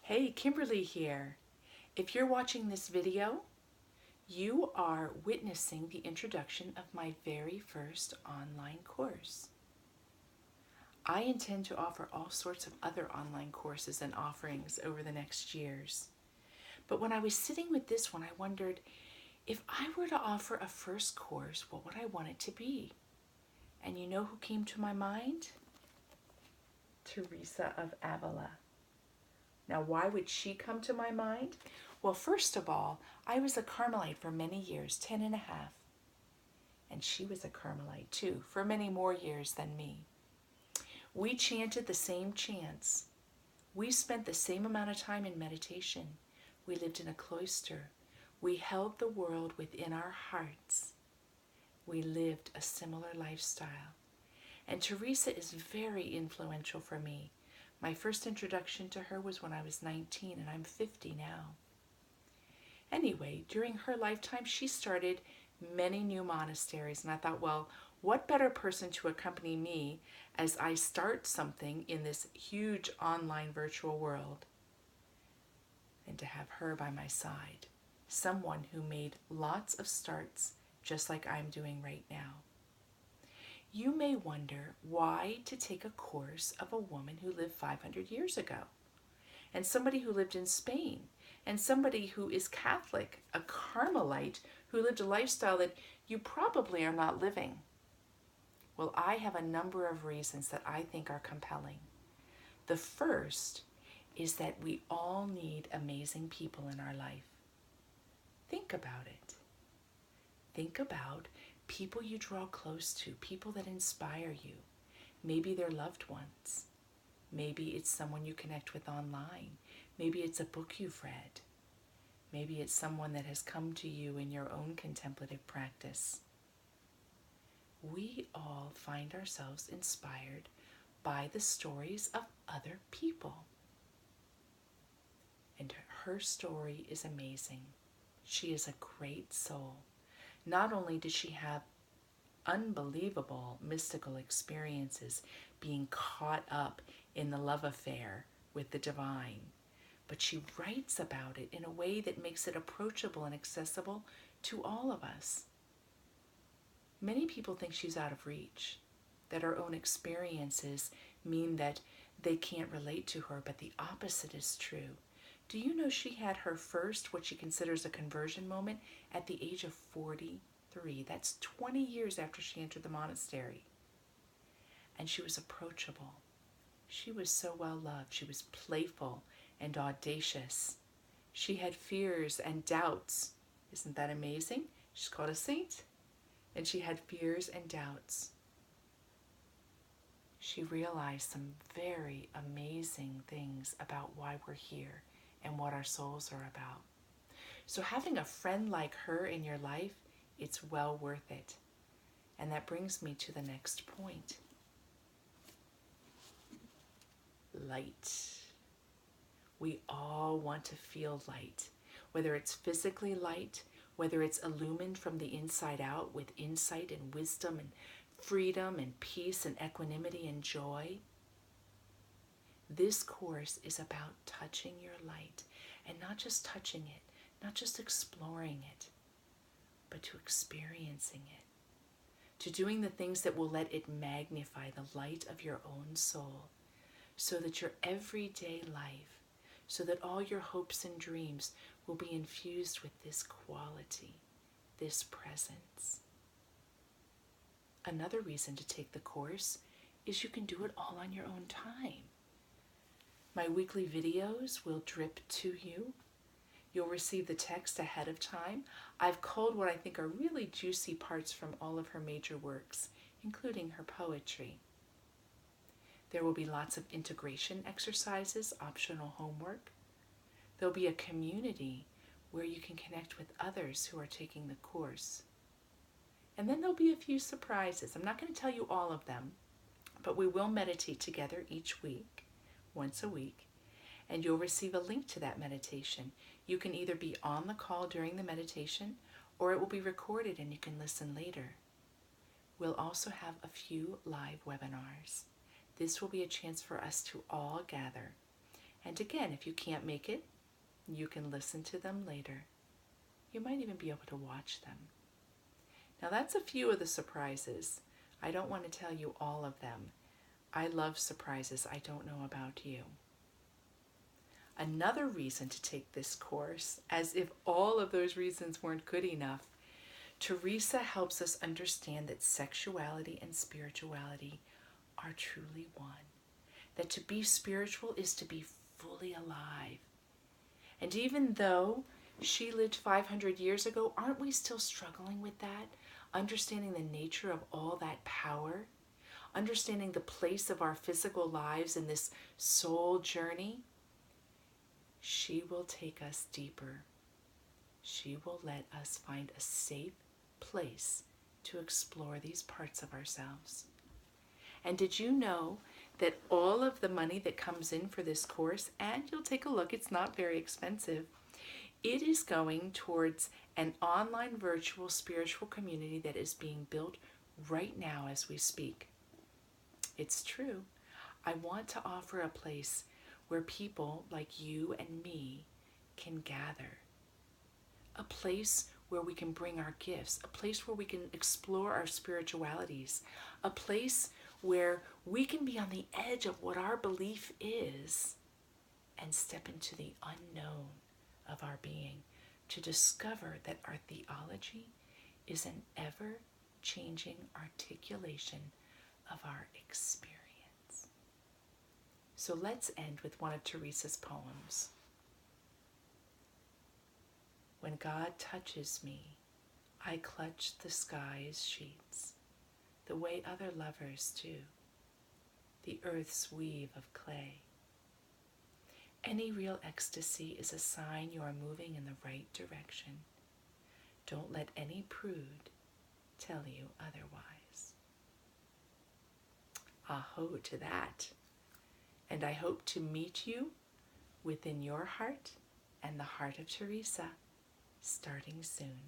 Hey, Kimberly here. If you're watching this video, you are witnessing the introduction of my very first online course. I intend to offer all sorts of other online courses and offerings over the next years. But when I was sitting with this one, I wondered, if I were to offer a first course, what would I want it to be? And you know who came to my mind? Teresa of Avila. Now, why would she come to my mind? Well, first of all, I was a Carmelite for many years, 10 and a half. And she was a Carmelite too, for many more years than me. We chanted the same chants. We spent the same amount of time in meditation. We lived in a cloister. We held the world within our hearts. We lived a similar lifestyle. And Teresa is very influential for me. My first introduction to her was when I was 19, and I'm 50 now. Anyway, during her lifetime, she started many new monasteries, and I thought, well, what better person to accompany me as I start something in this huge online virtual world than to have her by my side, someone who made lots of starts just like I'm doing right now. You may wonder why to take a course of a woman who lived 500 years ago, and somebody who lived in Spain, and somebody who is Catholic, a Carmelite, who lived a lifestyle that you probably are not living. Well, I have a number of reasons that I think are compelling. The first is that we all need amazing people in our life. Think about it. Think about people you draw close to, people that inspire you. Maybe they're loved ones. Maybe it's someone you connect with online. Maybe it's a book you've read. Maybe it's someone that has come to you in your own contemplative practice. We all find ourselves inspired by the stories of other people. And her story is amazing. She is a great soul. Not only did she have unbelievable mystical experiences, being caught up in the love affair with the divine, but she writes about it in a way that makes it approachable and accessible to all of us. Many people think she's out of reach, that her own experiences mean that they can't relate to her, but the opposite is true. Do you know she had her first, what she considers a conversion moment, at the age of 43? That's 20 years after she entered the monastery. And she was approachable. She was so well loved. She was playful and audacious. She had fears and doubts. Isn't that amazing? She's called a saint. And she had fears and doubts. She realized some very amazing things about why we're here and what our souls are about. So having a friend like her in your life, it's well worth it. And that brings me to the next point. Light. We all want to feel light, whether it's physically light, whether it's illumined from the inside out with insight and wisdom and freedom and peace and equanimity and joy. This course is about touching your light, and not just touching it, not just exploring it, but to experiencing it, to doing the things that will let it magnify the light of your own soul, so that your everyday life, so that all your hopes and dreams will be infused with this quality, this presence. Another reason to take the course is you can do it all on your own time. My weekly videos will drip to you. You'll receive the text ahead of time. I've culled what I think are really juicy parts from all of her major works, including her poetry. There will be lots of integration exercises, optional homework. There'll be a community where you can connect with others who are taking the course. And then there'll be a few surprises. I'm not going to tell you all of them, but we will meditate together each week, once a week, and you'll receive a link to that meditation. You can either be on the call during the meditation, or it will be recorded and you can listen later. We'll also have a few live webinars. This will be a chance for us to all gather And again, if you can't make it, you can listen to them later. You might even be able to watch them. Now that's a few of the surprises. I don't want to tell you all of them. I love surprises I don't know about you. Another reason to take this course, as if all of those reasons weren't good enough, Teresa helps us understand that sexuality and spirituality are truly one. That to be spiritual is to be fully alive. And even though she lived 500 years ago, aren't we still struggling with that? Understanding the nature of all that power? Understanding the place of our physical lives in this soul journey? She will take us deeper. She will let us find a safe place to explore these parts of ourselves. And did you know that all of the money that comes in for this course, and you'll take a look, it's not very expensive, it is going towards an online virtual spiritual community that is being built right now as we speak. It's true. I want to offer a place where people like you and me can gather. A place where we can bring our gifts, a place where we can explore our spiritualities, a place where we can be on the edge of what our belief is and step into the unknown of our being to discover that our theology is an ever-changing articulation of our experience. So let's end with one of Teresa's poems. When God touches me, I clutch the sky's sheets, the way other lovers do, the earth's weave of clay. Any real ecstasy is a sign you are moving in the right direction. Don't let any prude tell you otherwise. Aho to that. And I hope to meet you within your heart and the heart of Teresa starting soon.